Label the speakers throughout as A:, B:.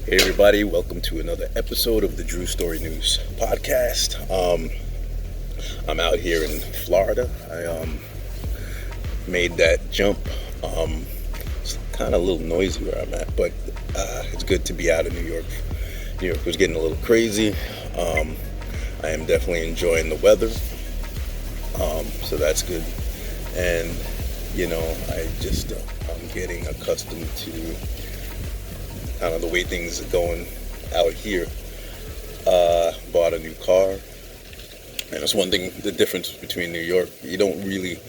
A: Hey everybody, welcome to another episode of the Drew Story News podcast. I'm out here in Florida. I made that jump. It's kind of a little noisy where I'm at, but it's good to be out of New York. New York was getting a little crazy. I am definitely enjoying the weather, so that's good. And I'm getting accustomed to kind of the way things are going out here. Bought a new car, and that's one thing, the difference between New York. You don't really,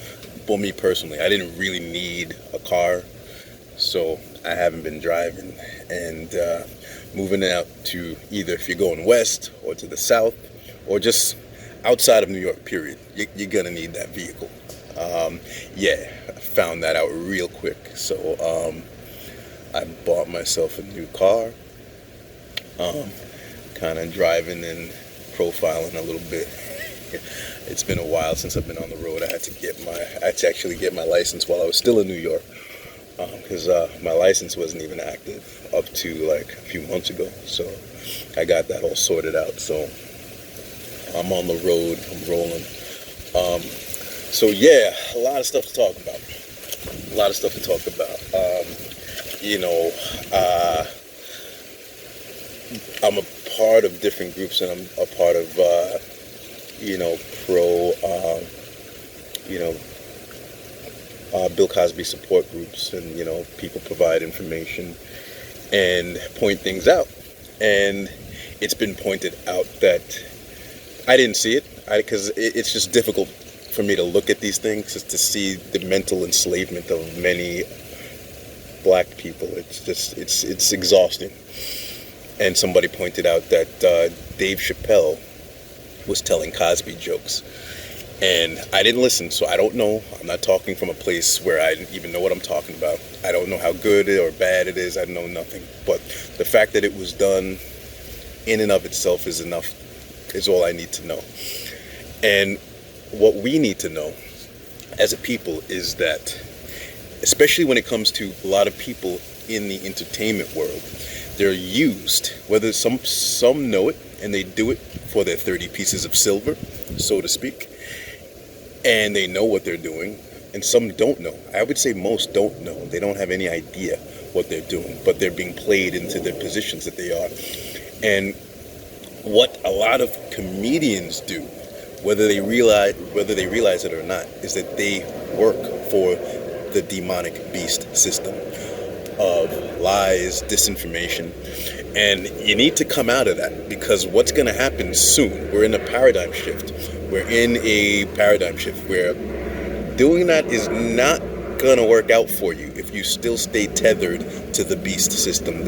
A: well, me personally, I didn't really need a car, so I haven't been driving. And moving out to either, if you're going west or to the south or just outside of New York, period, you're gonna need that vehicle. I found that out real quick. So I bought myself a new car, kind of driving and profiling a little bit. It's been a while since I've been on the road. I had to actually get my license while I was still in New York, because my license wasn't even active up to like a few months ago. So I got that all sorted out. So I'm on the road, I'm rolling. A lot of stuff to talk about. I'm a part of different groups, and I'm a part of, Bill Cosby support groups, and, people provide information and point things out. And it's been pointed out that I didn't see it, because it's just difficult for me to look at these things, just to see the mental enslavement of many black people. It's exhausting. And somebody pointed out that Dave Chappelle was telling Cosby jokes, and I didn't listen, so I don't know. I'm not talking from a place where I even know what I'm talking about. I don't know how good or bad it is. I know nothing. But the fact that it was done in and of itself is enough, is all I need to know. And what we need to know as a people is that, especially when it comes to a lot of people in the entertainment world, they're used, whether some know it and they do it for their 30 pieces of silver, so to speak, and they know what they're doing, and some don't know. I would say most don't know. They don't have any idea what they're doing, but they're being played into the positions that they are. And what a lot of comedians do, whether they realize it or not, is that they work for the demonic beast system of lies, disinformation, and you need to come out of that, because what's going to happen soon, we're in a paradigm shift. We're in a paradigm shift where doing that is not going to work out for you if you still stay tethered to the beast system.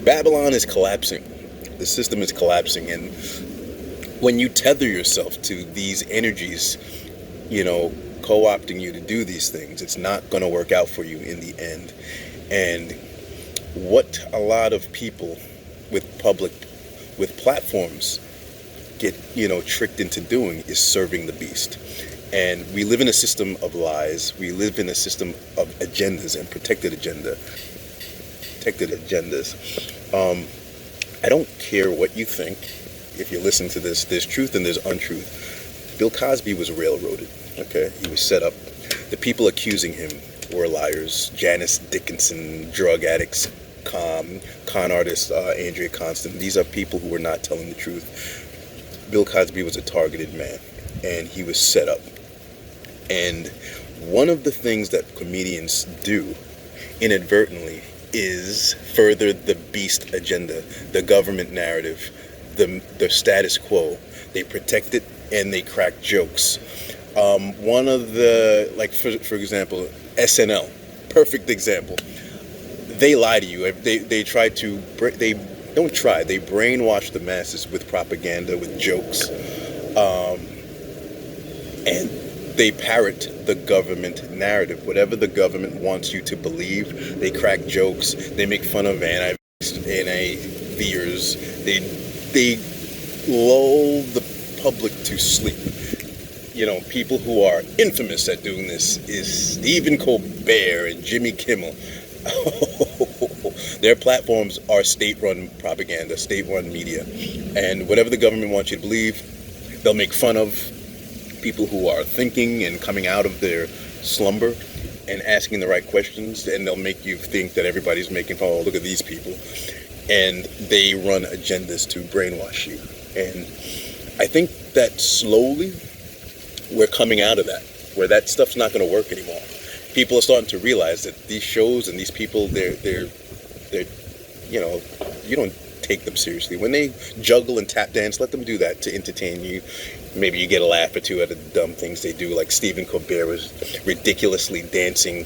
A: Babylon is collapsing. The system is collapsing, and when you tether yourself to these energies, co-opting you to do these things, it's not going to work out for you in the end. And what a lot of people with platforms get, tricked into doing is serving the beast. And we live in a system of lies. We live in a system of agendas and protected agendas. I don't care what you think. If you listen to this, there's truth and there's untruth. Bill Cosby was railroaded. Okay, he was set up. The people accusing him were liars. Janice Dickinson, drug addicts, con artist Andrea Constant. These are people who were not telling the truth. Bill Cosby was a targeted man, and he was set up. And one of the things that comedians do inadvertently is further the beast agenda, the government narrative, the status quo. They protect it and they crack jokes. One of the, like, for example, SNL, perfect example. They lie to you. They brainwash the masses with propaganda, with jokes, and they parrot the government narrative. Whatever the government wants you to believe, they crack jokes. They make fun of anti-veers. They lull the public to sleep. People who are infamous at doing this is Stephen Colbert and Jimmy Kimmel. Their platforms are state-run propaganda, state-run media. And whatever the government wants you to believe, they'll make fun of people who are thinking and coming out of their slumber and asking the right questions, and they'll make you think that everybody's making fun. Oh, look at these people. And they run agendas to brainwash you. And I think that slowly we're coming out of that, where that stuff's not going to work anymore. People are starting to realize that these shows and these people, they're you don't take them seriously. When they juggle and tap dance, let them do that to entertain you. Maybe you get a laugh or two at the dumb things they do, like Stephen Colbert was ridiculously dancing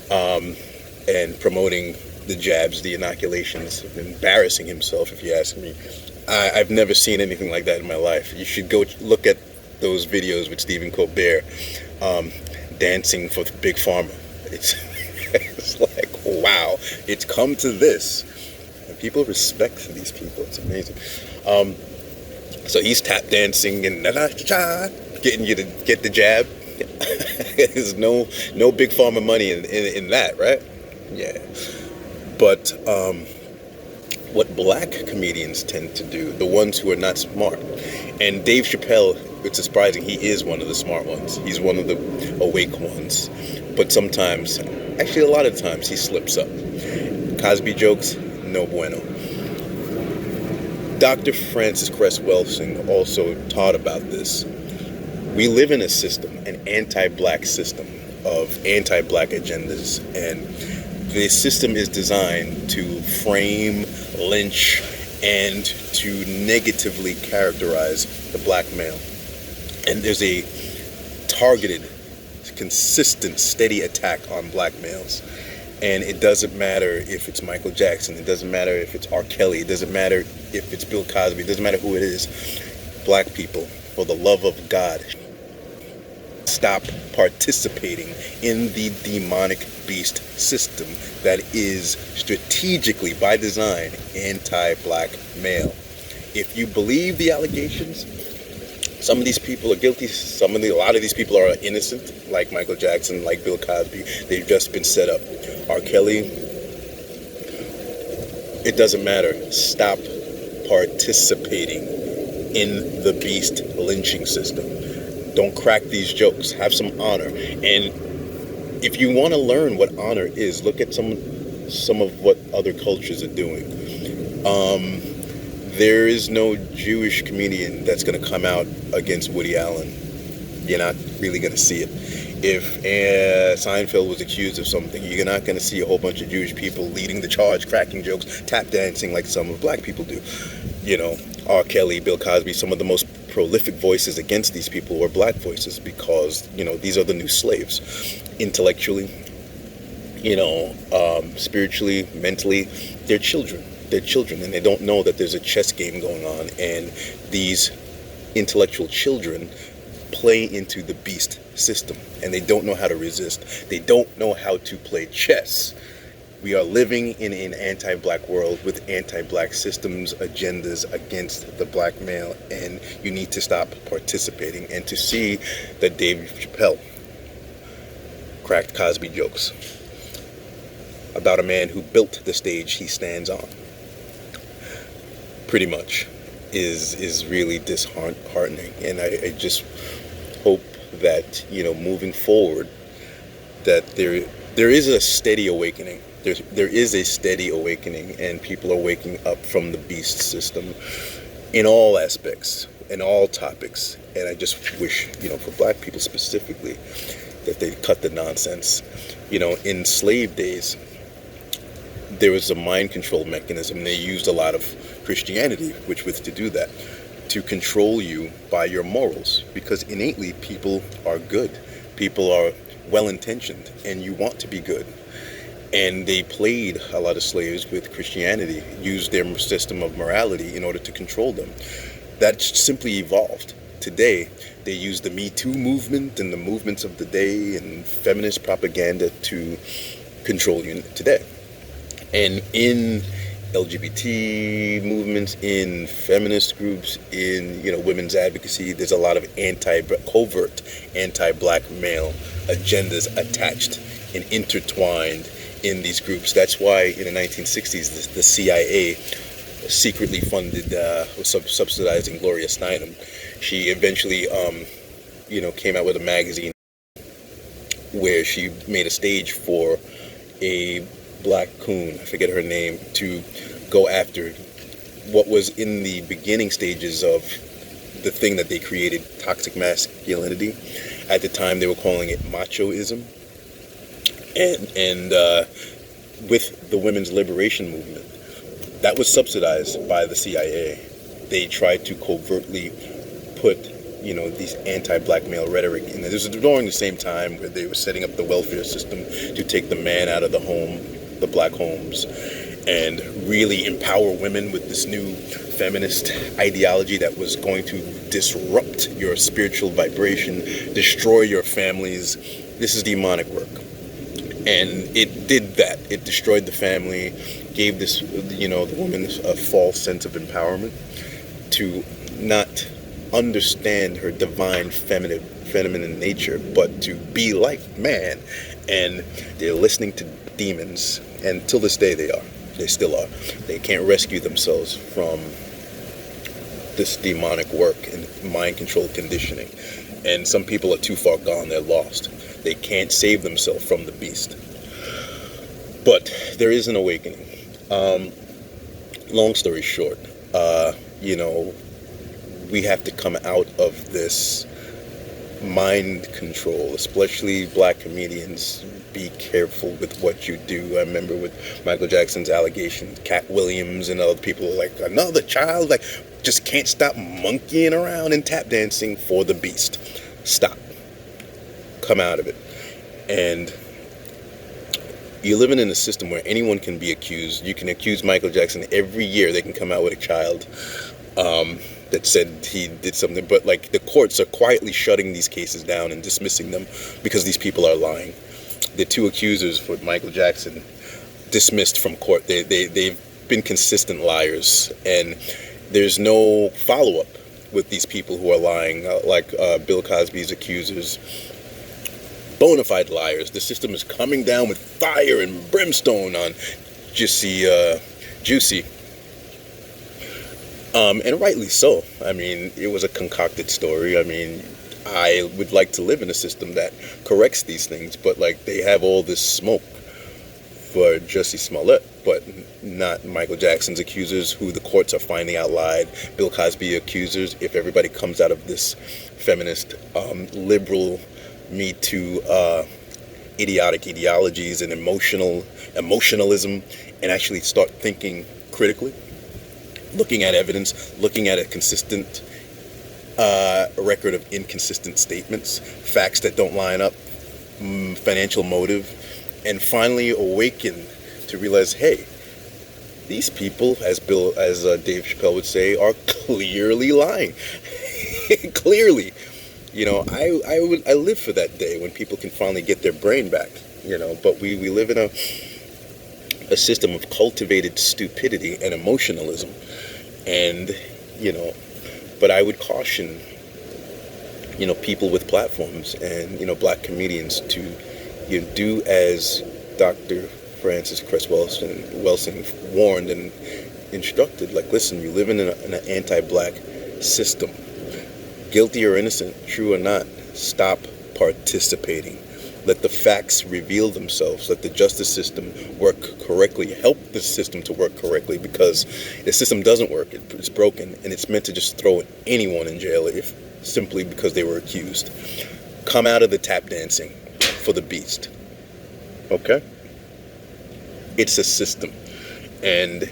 A: and promoting the jabs, the inoculations, embarrassing himself, if you ask me. I've never seen anything like that in my life. You should go look at those videos with Stephen Colbert dancing for Big Pharma. It's like, wow, it's come to this. And people respect these people. It's amazing. So he's tap dancing and getting you to get the jab. There's no Big Pharma money in that, right? Yeah. But what black comedians tend to do, the ones who are not smart, and Dave Chappelle, it's surprising, he is one of the smart ones. He's one of the awake ones. But sometimes, actually a lot of times, he slips up. Cosby jokes, no bueno. Dr. Francis Cress Welsing also taught about this. We live in a system, an anti-black system of anti-black agendas, and the system is designed to frame, lynch, and to negatively characterize the black male. And there's a targeted, consistent, steady attack on black males. And it doesn't matter if it's Michael Jackson, it doesn't matter if it's R. Kelly, it doesn't matter if it's Bill Cosby, it doesn't matter who it is. Black people, for the love of God, stop participating in the demonic beast system that is strategically, by design, anti-black male. If you believe the allegations, some of these people are guilty, a lot of these people are innocent, like Michael Jackson, like Bill Cosby. They've just been set up. R. Kelly, it doesn't matter. Stop participating in the beast lynching system. Don't crack these jokes. Have some honor. And if you want to learn what honor is, look at some of what other cultures are doing. There is no Jewish comedian that's going to come out against Woody Allen. You're not really going to see it. If Seinfeld was accused of something, you're not going to see a whole bunch of Jewish people leading the charge, cracking jokes, tap dancing like some of black people do. You know, R. Kelly, Bill Cosby, some of the most prolific voices against these people were black voices, because, you know, these are the new slaves. Intellectually, spiritually, mentally, they're children. They're children, and they don't know that there's a chess game going on, and these intellectual children play into the beast system, and they don't know how to resist. They don't know how to play chess. We are living in an anti-black world with anti-black systems, agendas against the black male, and you need to stop participating. And to see that Dave Chappelle cracked Cosby jokes about a man who built the stage he stands on, pretty much, is really disheartening. And I just hope that, moving forward, that there is a steady awakening. There is a steady awakening, and people are waking up from the beast system in all aspects, in all topics. And I just wish, for black people specifically, that they cut the nonsense. In slave days, there was a mind control mechanism. They used a lot of Christianity, which was to do that, to control you by your morals, because innately people are good. People are well-intentioned, and you want to be good. And they played a lot of slaves with Christianity, used their system of morality in order to control them. That simply evolved. Today, they use the Me Too movement and the movements of the day and feminist propaganda to control you today. And in LGBT movements, in feminist groups, in women's advocacy, there's a lot of covert anti-black male agendas attached and intertwined in these groups. That's why in the 1960s, the CIA secretly funded, was subsidizing Gloria Steinem. She eventually, came out with a magazine where she made a stage for a black coon, I forget her name, to go after what was in the beginning stages of the thing that they created, toxic masculinity. At the time, they were calling it machoism. And with the women's liberation movement, that was subsidized by the CIA. They tried to covertly put, these anti-black male rhetoric in there. This was during the same time where they were setting up the welfare system to take the man out of the home, the black homes, and really empower women with this new feminist ideology that was going to disrupt your spiritual vibration, destroy your families. This is demonic work. And it did that. It destroyed the family, gave this, the woman a false sense of empowerment to not understand her divine feminine nature, but to be like man. And they're listening to demons. And till this day, they are. They still are. They can't rescue themselves from this demonic work and mind-controlled conditioning. And some people are too far gone. They're lost. They can't save themselves from the beast. But there is an awakening. Long story short, we have to come out of this mind control, especially black comedians. Be careful with what you do. I remember with Michael Jackson's allegations, Cat Williams and other people were like, another child, like, just can't stop monkeying around and tap dancing for the beast. Stop. Come out of it. And you're living in a system where anyone can be accused. You can accuse Michael Jackson every year. They can come out with a child that said he did something. But, like, the courts are quietly shutting these cases down and dismissing them because these people are lying. The two accusers for Michael Jackson dismissed from court. They've been consistent liars. And there's no follow-up with these people who are lying, like Bill Cosby's accusers. Bona fide liars. The system is coming down with fire and brimstone on Juicy. And rightly so. I mean, it was a concocted story. I mean, I would like to live in a system that corrects these things, but, like, they have all this smoke for Jussie Smollett, but not Michael Jackson's accusers, who the courts are finding out lied. Bill Cosby accusers. If everybody comes out of this feminist, liberal, Me Too, idiotic ideologies and emotionalism, and actually start thinking critically, looking at evidence, looking at a consistent record of inconsistent statements, facts that don't line up, financial motive, and finally awaken to realize, hey, these people, as Dave Chappelle would say, are clearly lying. Clearly. I live for that day when people can finally get their brain back, but we live in a system of cultivated stupidity and emotionalism. And, but I would caution, people with platforms and, black comedians to, do as Dr. Francis Cress Welsing warned and instructed. Like, listen, you live in an anti-black system. Guilty or innocent, true or not, stop participating. Let the facts reveal themselves. Let the justice system work correctly. Help the system to work correctly, because the system doesn't work. It's broken, and it's meant to just throw anyone in jail simply because they were accused. Come out of the tap dancing for the beast. Okay? It's a system. And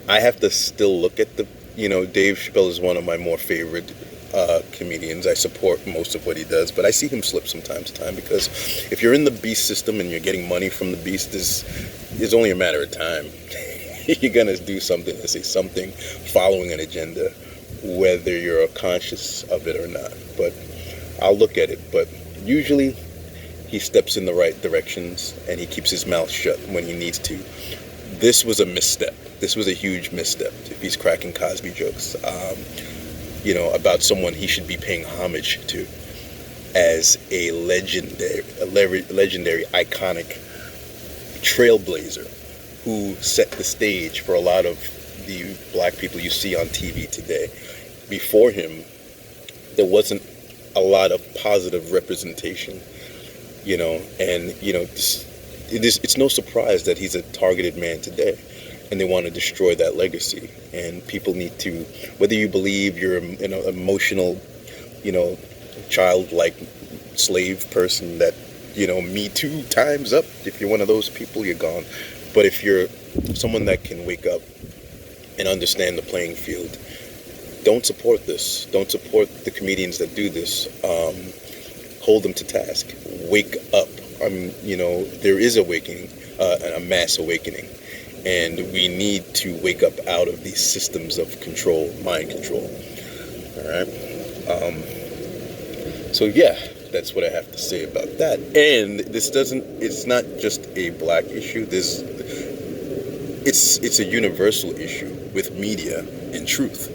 A: I have to still look at Dave Chappelle is one of my more favorite comedians. I support most of what he does, but I see him slip from time to time, because if you're in the beast system and you're getting money from the beast, it's only a matter of time. You're going to do something and say something following an agenda, whether you're conscious of it or not. But I'll look at it. But usually he steps in the right directions and he keeps his mouth shut when he needs to. This was a misstep. This was a huge misstep if he's cracking Cosby jokes. About someone he should be paying homage to as a legendary, iconic trailblazer who set the stage for a lot of the black people you see on TV today. Before him, there wasn't a lot of positive representation, and it's no surprise that he's a targeted man today, and they want to destroy that legacy. And people need to, whether you believe you're an emotional, childlike slave person that, Me Too time's up. If you're one of those people, you're gone. But if you're someone that can wake up and understand the playing field, don't support this. Don't support the comedians that do this. Hold them to task. Wake up. There is awakening, a mass awakening. And we need to wake up out of these systems of control, mind control. All right? So yeah, that's what I have to say about that. And it's not just a black issue. It's a universal issue with media and truth.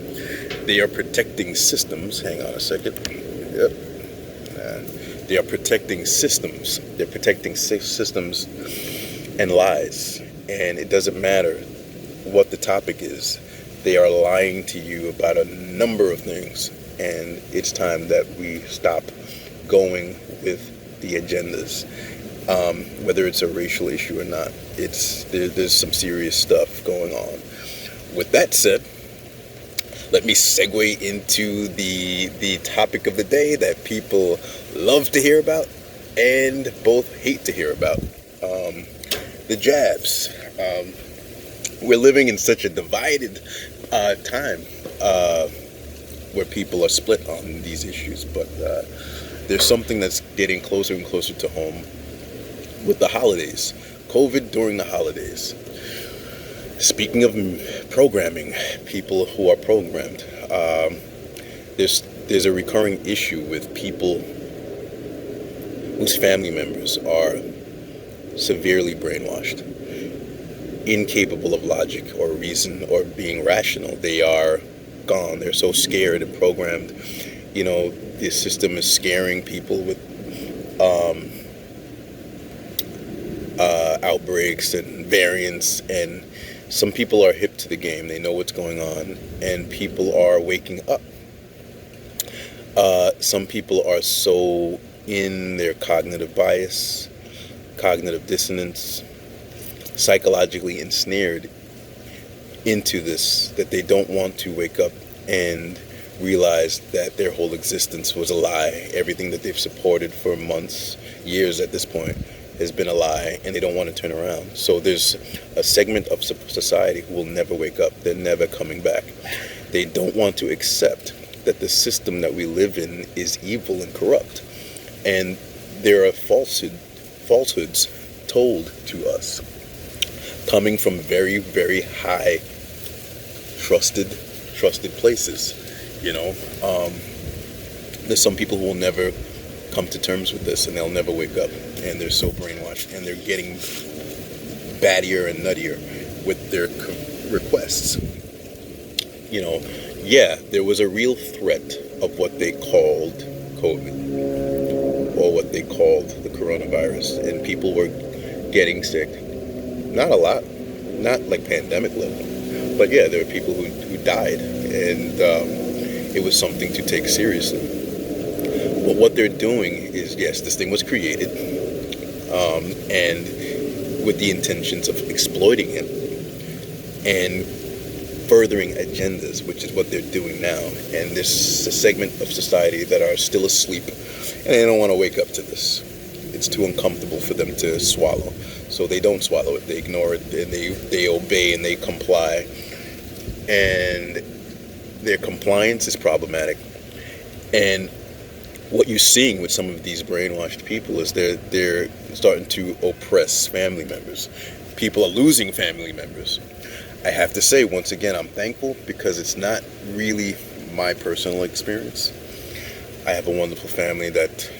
A: They are protecting systems. Hang on a second. Yep. They are protecting systems. They're protecting systems and lies. And it doesn't matter what the topic is. They are lying to you about a number of things. And it's time that we stop going with the agendas. Whether it's a racial issue or not. There's some serious stuff going on. With that said, let me segue into the topic of the day that people love to hear about and both hate to hear about. The jabs. We're living in such a divided time where people are split on these issues, but there's something that's getting closer and closer to home with the holidays. COVID during the holidays. Speaking of programming, people who are programmed, there's a recurring issue with people whose family members are severely brainwashed, incapable of logic or reason or being rational. They are gone. They're so scared and programmed. This system is scaring people with outbreaks and variants, and some people are hip to the game. They know what's going on, and people are waking up. Some people are so in their cognitive bias, cognitive dissonance, psychologically ensnared into this that they don't want to wake up and realize that their whole existence was a lie. Everything that they've supported for months, years at this point, has been a lie, and they don't want to turn around. So there's a segment of society who will never wake up. They're never coming back. They don't want to accept that the system that we live in is evil and corrupt. And there are falsehoods told to us coming from very, very high trusted places. There's some people who will never come to terms with this, and they'll never wake up, and they're so brainwashed, and they're getting battier and nuttier with their requests. There was a real threat of what they called COVID, or what they called the coronavirus, and people were getting sick. Not a lot, not like pandemic level, but yeah, there were people who died, and it was something to take seriously. But what they're doing is, yes, this thing was created, and with the intentions of exploiting it and furthering agendas, which is what they're doing now. And there's a segment of society that are still asleep, and they don't want to wake up to this. It's too uncomfortable for them to swallow. So they don't swallow it. They ignore it, and they obey, and they comply. And their compliance is problematic. And what you're seeing with some of these brainwashed people is they're starting to oppress family members. People are losing family members. I have to say, once again, I'm thankful because it's not really my personal experience. I have a wonderful family that,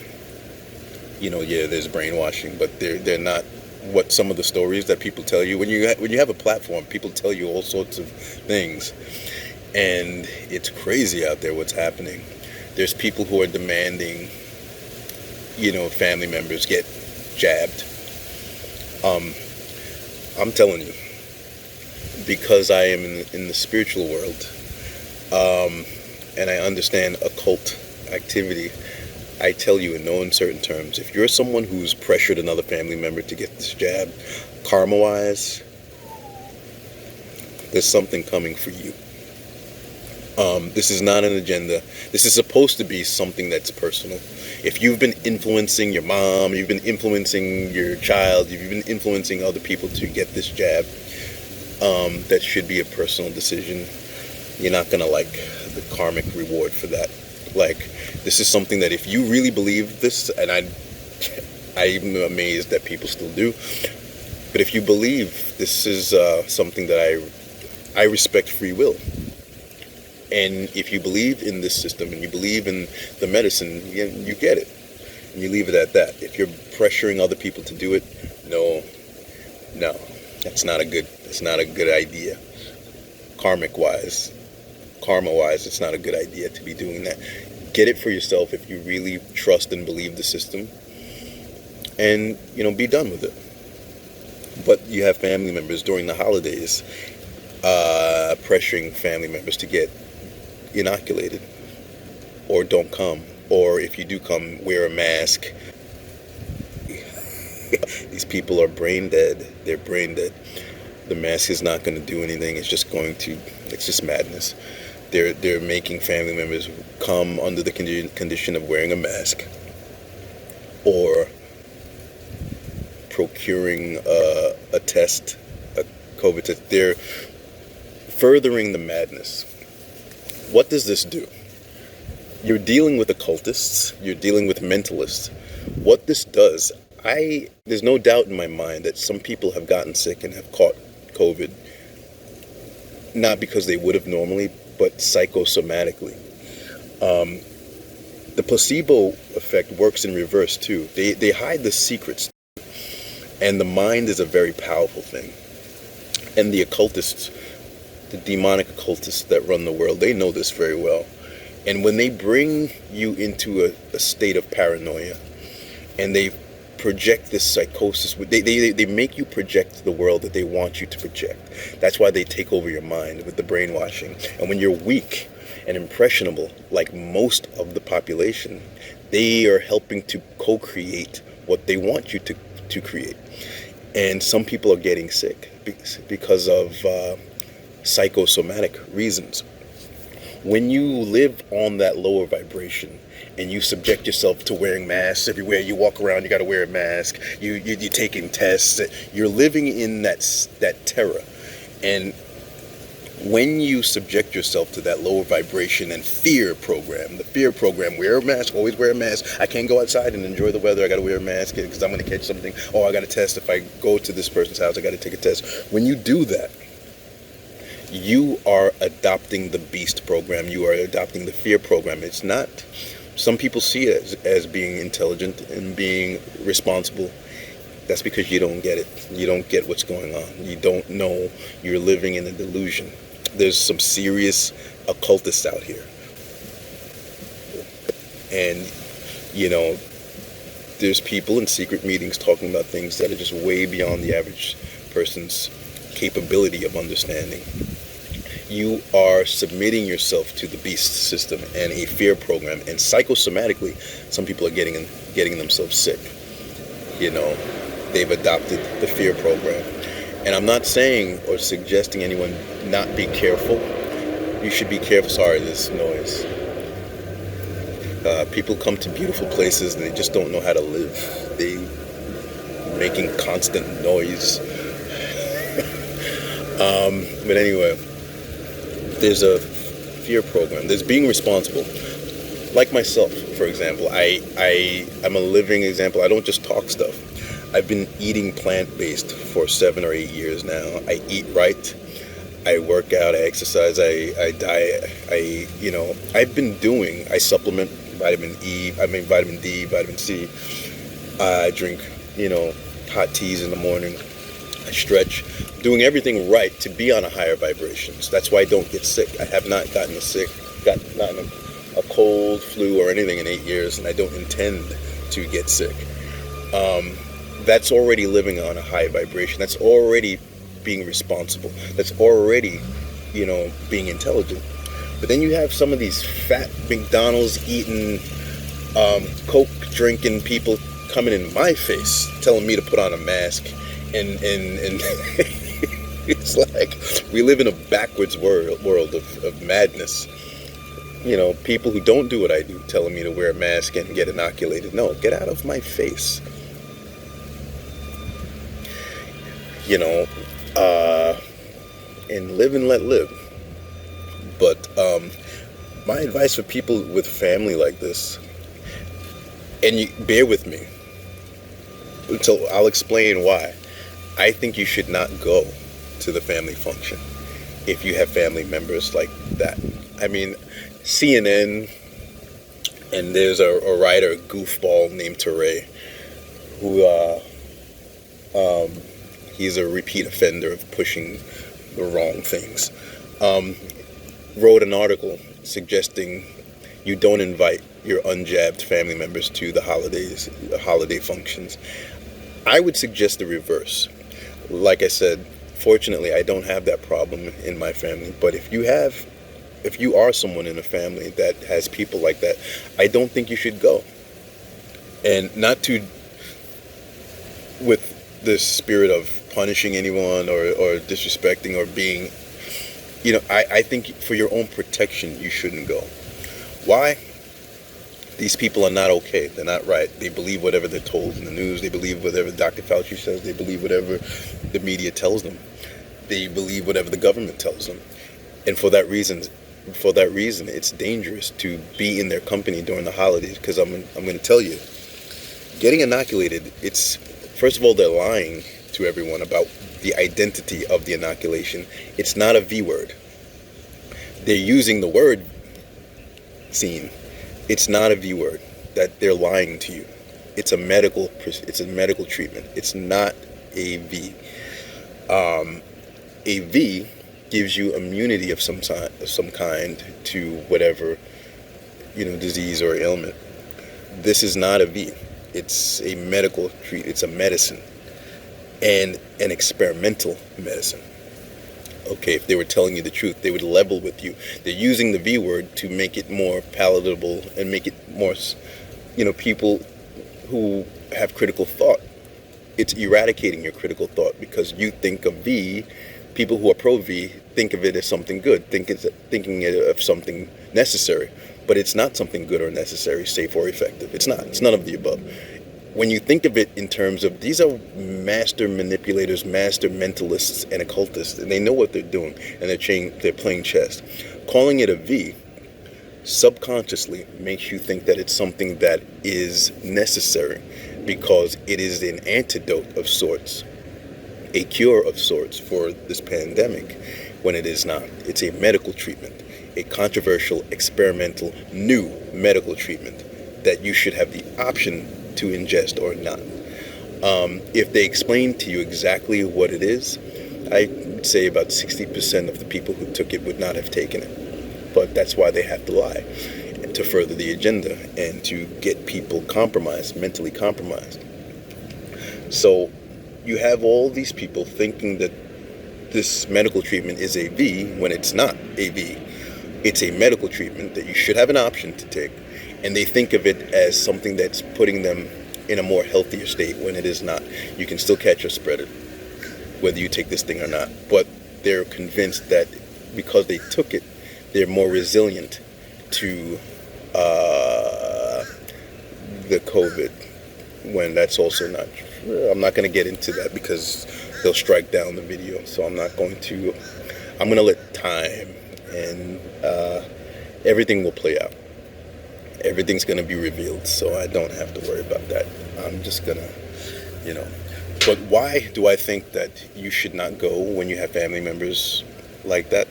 A: there's brainwashing, but they're not what some of the stories that people tell you. When you have a platform, people tell you all sorts of things, and it's crazy out there what's happening. There's people who are demanding, family members get jabbed. I'm telling you, because I am in the spiritual world, and I understand occult activity, I tell you in no uncertain terms, if you're someone who's pressured another family member to get this jab, karma-wise, there's something coming for you. This is not an agenda. This is supposed to be something that's personal. If you've been influencing your mom, you've been influencing your child, you've been influencing other people to get this jab, that should be a personal decision. You're not going to like the karmic reward for that. Like, this is something that if you really believe this, and I'm amazed that people still do, but if you believe this is something that I respect free will. And if you believe in this system and you believe in the medicine, you get it. And you leave it at that. If you're pressuring other people to do it, no, that's not a good idea. Karma-wise, it's not a good idea to be doing that. Get it for yourself if you really trust and believe the system, and be done with it. But you have family members during the holidays pressuring family members to get inoculated, or don't come, or if you do come, wear a mask. These people are brain dead. They're brain dead. The mask is not going to do anything. It's just madness. They're making family members come under the condition of wearing a mask, or procuring a test, a COVID test. They're furthering the madness. What does this do? You're dealing with occultists. You're dealing with mentalists. What this does, there's no doubt in my mind that some people have gotten sick and have caught COVID, not because they would have normally, but psychosomatically. The placebo effect works in reverse too. They hide the secrets, and the mind is a very powerful thing. And the occultists, the demonic occultists that run the world, they know this very well. And when they bring you into a state of paranoia, and they project this psychosis, they make you project the world that they want you to project. That's why they take over your mind with the brainwashing. And when you're weak and impressionable, like most of the population, they are helping to co-create what they want you to create. And some people are getting sick because of psychosomatic reasons. When you live on that lower vibration and you subject yourself to wearing masks everywhere you walk around, you got to wear a mask, you're taking tests, you're living in that terror. And when you subject yourself to that lower vibration and fear program, the fear program, wear a mask, always wear a mask, I can't go outside and enjoy the weather, I got to wear a mask because I'm going to catch something, oh, I got to test, if I go to this person's house, I got to take a test. When you do that, you are adopting the beast program. You are adopting the fear program. It's not, some people see it as being intelligent and being responsible. That's because you don't get it. You don't get what's going on. You don't know. You're living in a delusion. There's some serious occultists out here. And, there's people in secret meetings talking about things that are just way beyond the average person's capability of understanding. You are submitting yourself to the beast system and a fear program, and psychosomatically, some people are getting themselves sick. They've adopted the fear program. And I'm not saying or suggesting anyone not be careful. You should be careful. Sorry, this noise. People come to beautiful places and they just don't know how to live. They making constant noise. But anyway, there's a fear program. There's being responsible. Like myself, for example, I'm a living example. I don't just talk stuff. I've been eating plant-based for 7 or 8 years now. I eat right. I work out. I exercise. I diet. I supplement vitamin D, vitamin C. I drink, hot teas in the morning. I stretch, doing everything right to be on a higher vibration. So that's why I don't get sick. I have not gotten a cold, flu, or anything in 8 years, and I don't intend to get sick. That's already living on a high vibration. That's already being responsible. That's already, being intelligent. But then you have some of these fat McDonald's eating, Coke drinking people coming in my face, telling me to put on a mask, and it's like we live in a backwards world of madness. People who don't do what I do, telling me to wear a mask and get inoculated. No, get out of my face. And live and let live. But my advice for people with family like this, and you bear with me, so I'll explain why. I think you should not go to the family function if you have family members like that. I mean, CNN, and there's a writer, a goofball named Teray, who he's a repeat offender of pushing the wrong things. Wrote an article suggesting you don't invite your unjabbed family members to the holiday functions. I would suggest the reverse. Like I said, fortunately, I don't have that problem in my family. But if you are someone in a family that has people like that, I don't think you should go. And not to, with the spirit of punishing anyone or disrespecting or being, I think for your own protection, you shouldn't go. Why? These people are not okay. They're not right. They believe whatever they're told in the news. They believe whatever Dr. Fauci says. They believe whatever the media tells them. They believe whatever the government tells them. And for that reason, it's dangerous to be in their company during the holidays. Because I'm going to tell you, getting inoculated, it's, first of all, they're lying to everyone about the identity of the inoculation. It's not a V word. They're using the word scene. It's not a V word. That they're lying to you. It's a medical treatment. It's not a V. A V gives you immunity of some kind to whatever, disease or ailment. This is not a V. It's a medical treat. It's a medicine, and an experimental medicine. Okay, if they were telling you the truth, they would level with you. They're using the V word to make it more palatable and make it more, people who have critical thought. It's eradicating your critical thought because you think of V. People who are pro-V think of it as something good, thinking it of something necessary. But it's not something good or necessary, safe or effective. It's not. It's none of the above. When you think of it in terms of, these are master manipulators, master mentalists, and occultists, and they know what they're doing, and they're playing chess. Calling it a V subconsciously makes you think that it's something that is necessary because it is an antidote of sorts, a cure of sorts for this pandemic, when it is not. It's a medical treatment, a controversial, experimental, new medical treatment that you should have the option to ingest or not. If they explain to you exactly what it is, I would say about 60% of the people who took it would not have taken it. But that's why they have to lie, to further the agenda and to get people compromised, mentally compromised. So you have all these people thinking that this medical treatment is a V when it's not a V. It's a medical treatment that you should have an option to take. And they think of it as something that's putting them in a more healthier state when it is not. You can still catch or spread it, whether you take this thing or not. But they're convinced that because they took it, they're more resilient to the COVID, when that's also not true. I'm not going to get into that because they'll strike down the video. So I'm going to let time and everything will play out. Everything's going to be revealed, so I don't have to worry about that. I'm just going to, But why do I think that you should not go when you have family members like that?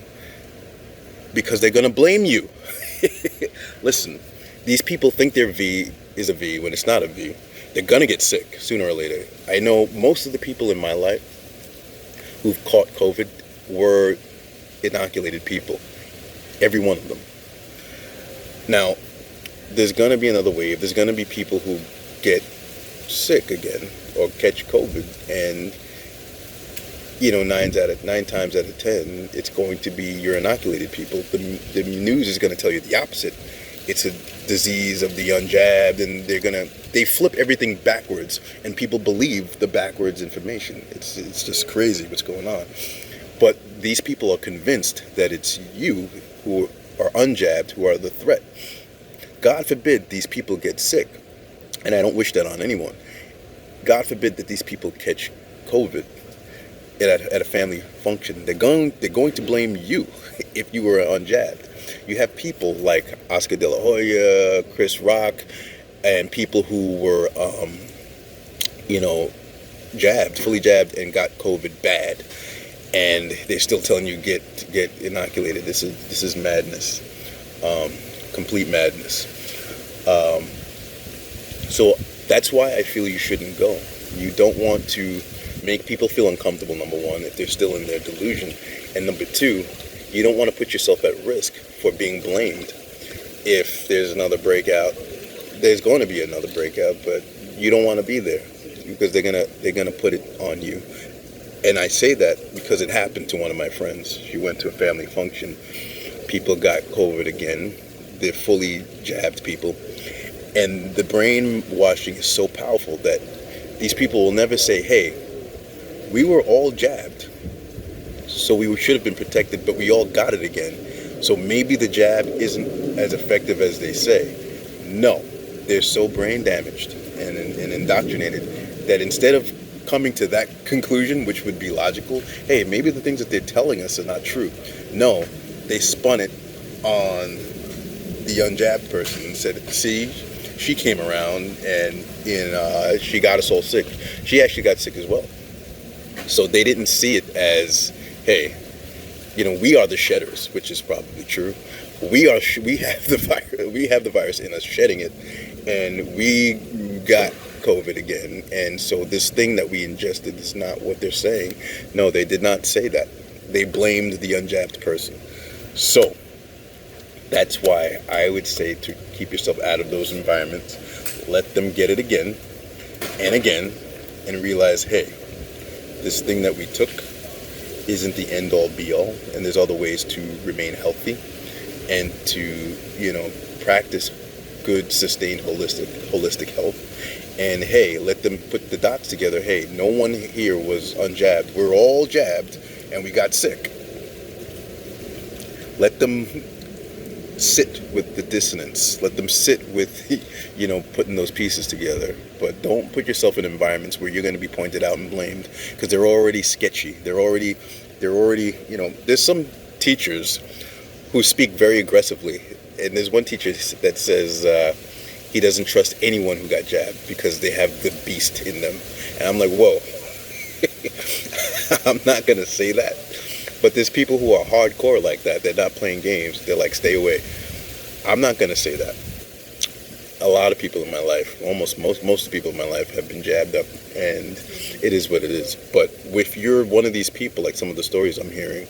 A: Because they're going to blame you. Listen, these people think their V is a V when it's not a V. They're going to get sick sooner or later. I know most of the people in my life who've caught COVID were inoculated people. Every one of them. Now, there's going to be another wave. There's going to be people who get sick again or catch COVID, and nine times out of 10, it's going to be your inoculated people. The news is going to tell you the opposite. It's a disease of the unjabbed, and they flip everything backwards, and people believe the backwards information. It's just crazy what's going on. But these people are convinced that it's you who are unjabbed who are the threat. God forbid these people get sick, and I don't wish that on anyone. God forbid that these people catch COVID at a family function. They're going to blame you if you were unjabbed. You have people like Oscar De La Hoya, Chris Rock, and people who were, fully jabbed and got COVID bad, and they're still telling you get inoculated. This is madness, complete madness. So that's why I feel you shouldn't go. You don't want to make people feel uncomfortable, number one, if they're still in their delusion, and number two, you don't want to put yourself at risk for being blamed if there's another breakout. There's going to be another breakout, but you don't want to be there because they're gonna put it on you. And I say that because it happened to one of my friends. She went to a family function. People got COVID again. They're fully jabbed people, and the brainwashing is so powerful that these people will never say, "Hey, we were all jabbed, so we should have been protected, but we all got it again. So maybe the jab isn't as effective as they say." No, they're so brain damaged and indoctrinated that instead of coming to that conclusion, which would be logical, hey, maybe the things that they're telling us are not true. No, they spun it on the unjabbed person and said, see, she came around and she got us all sick. She actually got sick as well. So they didn't see it as, hey, we are the shedders, which is probably true. We have the virus in us, shedding it, and we got COVID again. And so this thing that we ingested is not what they're saying. No, they did not say that. They blamed the unjabbed person. So that's why I would say to keep yourself out of those environments. Let them get it again and again, and realize, hey, this thing that we took isn't the end all be all, and there's other ways to remain healthy and to practice good, sustained holistic health. And hey, let them put the dots together. Hey, no one here was unjabbed. We're all jabbed and we got sick. Let them sit with the dissonance. Let them sit with putting those pieces together. But don't put yourself in environments where you're going to be pointed out and blamed, because they're already sketchy. They're already there's some teachers who speak very aggressively, and there's one teacher that says he doesn't trust anyone who got jabbed because they have the beast in them. And I'm like, whoa. I'm not going to say that. But there's people who are hardcore like that. They're not playing games. They're like, stay away. I'm not going to say that. A lot of people in my life, most of the people in my life have been jabbed up, and it is what it is. But if you're one of these people, like some of the stories I'm hearing,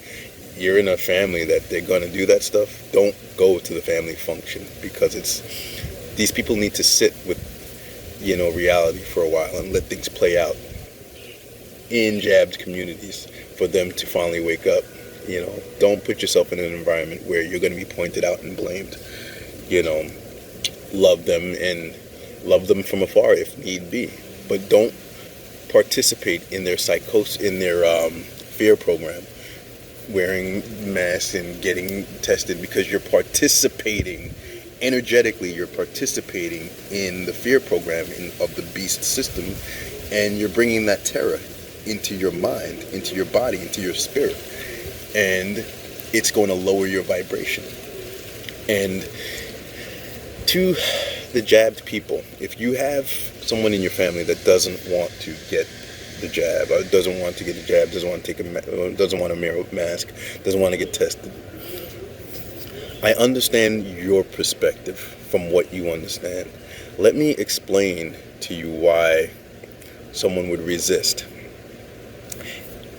A: you're in a family that they're going to do that stuff, don't go to the family function, because these people need to sit with, reality for a while and let things play out in jabbed communities for them to finally wake up. Don't put yourself in an environment where you're going to be pointed out and blamed. Love them, and love them from afar if need be, but don't participate in their psychosis, in their fear program, wearing masks and getting tested, because you're participating energetically. You're participating in the fear program of the beast system, and you're bringing that terror into your mind, into your body, into your spirit, and it's going to lower your vibration. And to the jabbed people, if you have someone in your family that doesn't want to get the jab, or doesn't want to get the jab, doesn't want to doesn't want to wear a mask, doesn't want to get tested, I understand your perspective from what you understand. Let me explain to you why someone would resist.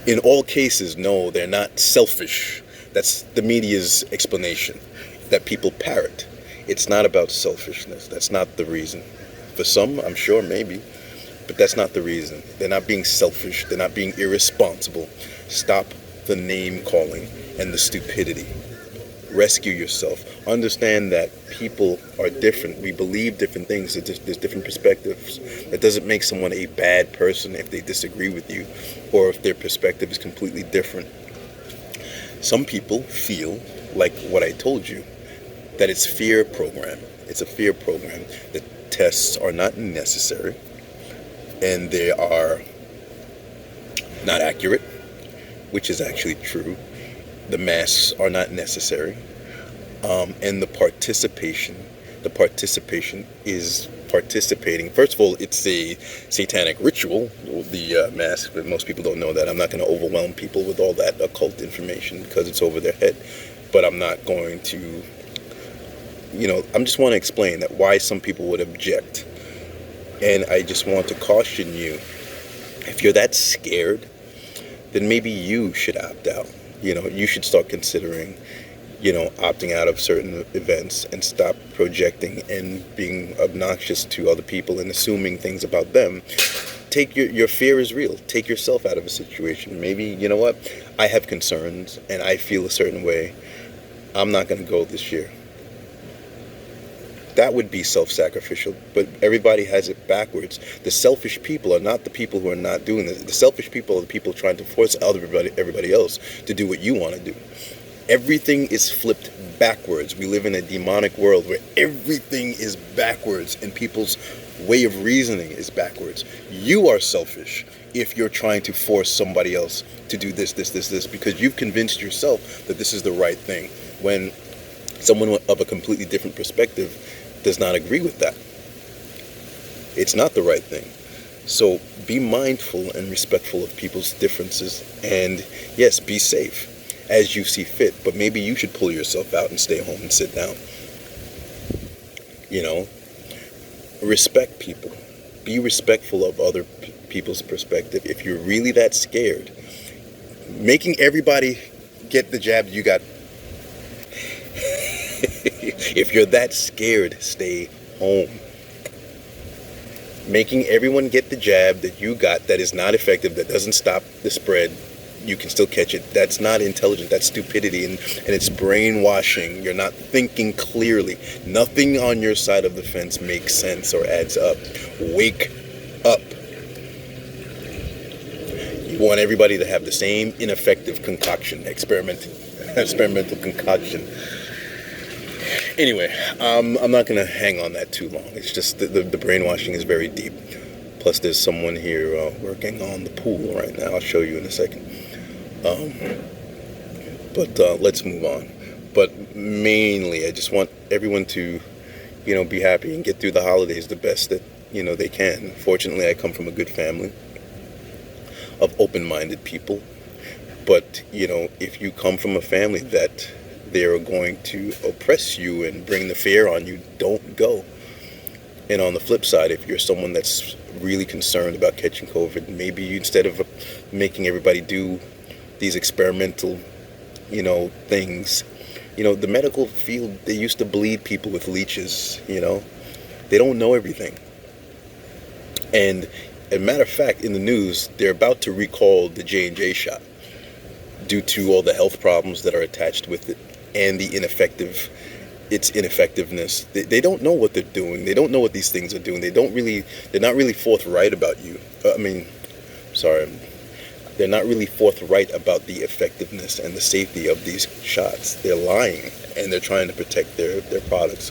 A: In all cases, no, they're not selfish. That's the media's explanation that people parrot. It's not about selfishness. That's not the reason. For some, I'm sure, maybe. But that's not the reason. They're not being selfish. They're not being irresponsible. Stop the name calling and the stupidity. Rescue yourself. Understand that people are different. We believe different things. There's different perspectives. That doesn't make someone a bad person if they disagree with you or if their perspective is completely different. Some people feel like what I told you, that it's fear program. It's a fear program. The tests are not necessary and they are not accurate, which is actually true. The masks are not necessary. And the participation is participating. First of all, it's a satanic ritual, the mask, but most people don't know that. I'm not going to overwhelm people with all that occult information because it's over their head. But I'm not going to, I just want to explain that why some people would object. And I just want to caution you, if you're that scared, then maybe you should opt out. You should start considering, opting out of certain events and stop projecting and being obnoxious to other people and assuming things about them. Take your fear is real. Take yourself out of a situation. Maybe, you know what? I have concerns and I feel a certain way. I'm not going to go this year. That would be self-sacrificial, but everybody has it backwards. The selfish people are not the people who are not doing this. The selfish people are the people trying to force everybody else to do what you want to do. Everything is flipped backwards. We live in a demonic world where everything is backwards and people's way of reasoning is backwards. You are selfish if you're trying to force somebody else to do this, because you've convinced yourself that this is the right thing, when someone of a completely different perspective does not agree with that. It's not the right thing. So be mindful and respectful of people's differences, and yes, be safe as you see fit, but maybe you should pull yourself out and stay home and sit down. Respect people. Be respectful of other people's perspective. If you're really that scared, making everybody get the jab you got. If you're that scared, stay home. Making everyone get the jab that you got that is not effective, that doesn't stop the spread, you can still catch it. That's not intelligent. That's stupidity, and it's brainwashing. You're not thinking clearly. Nothing on your side of the fence makes sense or adds up. Wake up. You want everybody to have the same ineffective concoction, experimental concoction. Anyway, I'm not going to hang on that too long. It's just the brainwashing is very deep. Plus, there's someone here working on the pool right now. I'll show you in a second. But let's move on. But mainly, I just want everyone to, be happy and get through the holidays the best that, they can. Fortunately, I come from a good family of open-minded people. But, if you come from a family that they are going to oppress you and bring the fear on you, don't go. And on the flip side, if you're someone that's really concerned about catching COVID, maybe you, instead of making everybody do these experimental, things, the medical field, they used to bleed people with leeches, they don't know everything. And as a matter of fact, in the news, they're about to recall the J&J shot due to all the health problems that are attached with it and the its ineffectiveness. They don't know what they're doing. They don't know what these things are doing. They're not really forthright about you. They're not really forthright about the effectiveness and the safety of these shots. They're lying, and they're trying to protect their products.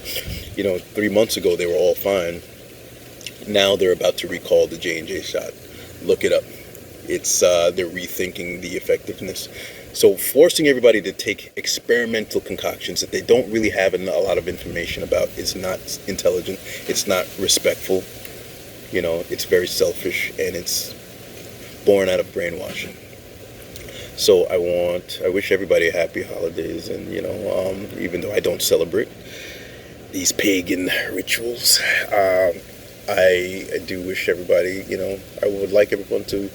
A: 3 months ago, they were all fine. Now they're about to recall the J&J shot. Look it up. It's they're rethinking the effectiveness. So forcing everybody to take experimental concoctions that they don't really have a lot of information about is not intelligent. It's not respectful. It's very selfish, and it's born out of brainwashing. So I wish everybody a happy holidays, and even though I don't celebrate these pagan rituals, I do wish everybody, I would like everyone to,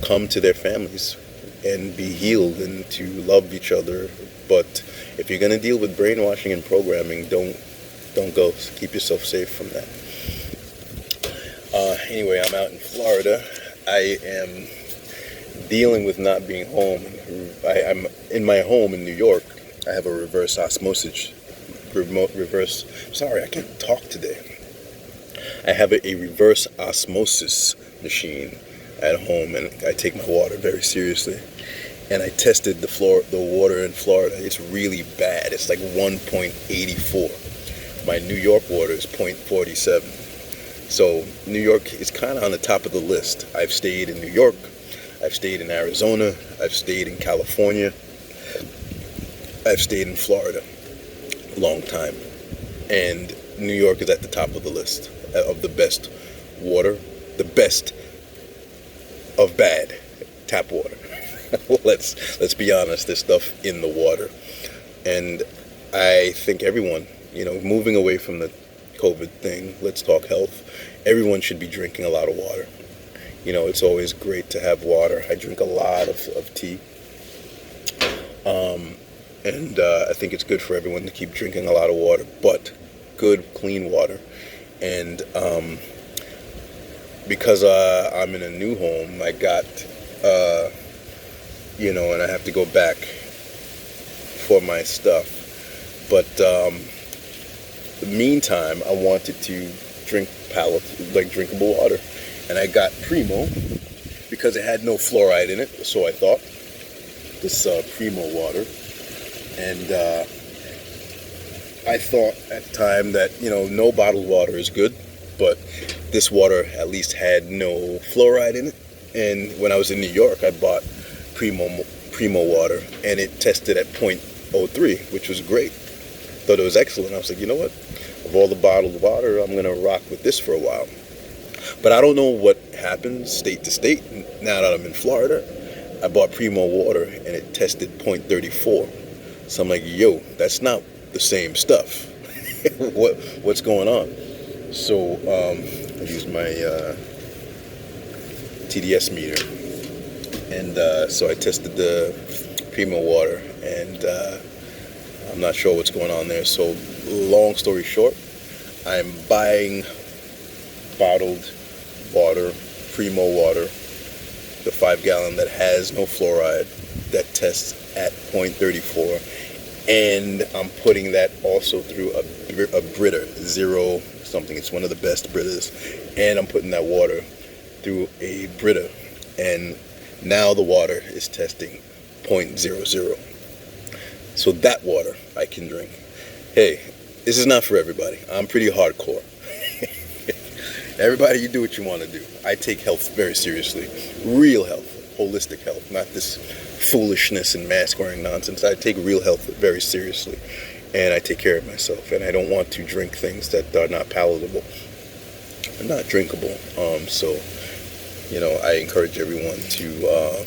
A: come to their families and be healed and to love each other. But if you're going to deal with brainwashing and programming, don't go. Keep yourself safe from that. Anyway, I'm out in Florida. I am dealing with not being home. I'm in my home in New York. I have a reverse osmosis. Sorry, I can't talk today. I have a reverse osmosis machine at home, and I take my water very seriously. And I tested the water in Florida. It's really bad. It's like 1.84. My New York water is 0.47. So New York is kind of on the top of the list. I've stayed in New York. I've stayed in Arizona. I've stayed in California. I've stayed in Florida a long time. And New York is at the top of the list of the best water, the best of bad tap water. Let's be honest, there's stuff in the water. And I think everyone, moving away from the COVID thing, let's talk health. Everyone should be drinking a lot of water. It's always great to have water. I drink a lot of tea. And I think it's good for everyone to keep drinking a lot of water, but good, clean water. And because I'm in a new home, I got, and I have to go back for my stuff. But the meantime, I wanted to drink drinkable water. And I got Primo because it had no fluoride in it, so I thought, this Primo water. And I thought at the time that, no bottled water is good, but this water at least had no fluoride in it. And when I was in New York, I bought Primo water, and it tested at 0.03, which was great. Thought it was excellent. I was like, you know what? Of all the bottled water, I'm going to rock with this for a while. But I don't know what happens state to state. Now that I'm in Florida, I bought Primo water, and it tested 0.34. So I'm like, yo, that's not the same stuff. What's going on? So I used my TDS meter, and so I tested the Primo water, and I'm not sure what's going on there. So long story short, I'm buying bottled water, Primo water, the 5-gallon that has no fluoride, that tests at 0.34. And I'm putting that also through a Brita, 0 something. It's one of the best Britas. And I'm putting that water through a Brita. And now the water is testing 0.00. So that water I can drink. Hey, this is not for everybody. I'm pretty hardcore. Everybody, you do what you want to do. I take health very seriously. Real health, holistic health, not this foolishness and mask-wearing nonsense. I take real health very seriously, and I take care of myself. And I don't want to drink things that are not palatable, and not drinkable. So, I encourage everyone to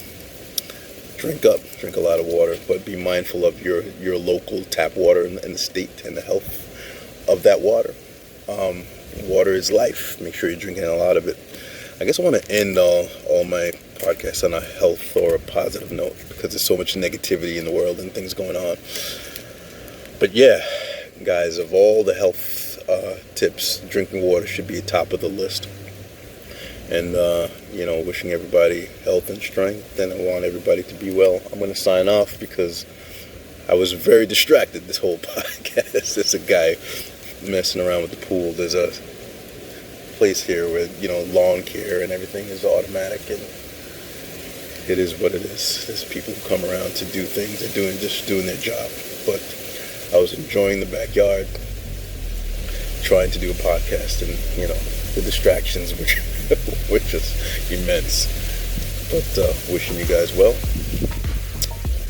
A: drink a lot of water, but be mindful of your local tap water and the state and the health of that water. Water is life. Make sure you're drinking a lot of it. I guess I want to end all my podcasts on a health or a positive note, because there's so much negativity in the world and things going on. But yeah, guys, of all the health tips, drinking water should be top of the list. And, wishing everybody health and strength, and I want everybody to be well. I'm going to sign off because I was very distracted this whole podcast. There's a guy messing around with the pool. There's a place here where, lawn care and everything is automatic, and it is what it is. There's people who come around to do things. They're just doing their job. But I was enjoying the backyard, trying to do a podcast, and, the distractions were just immense. But wishing you guys well.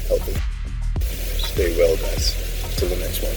A: Healthy. Stay well, guys. Until the next one.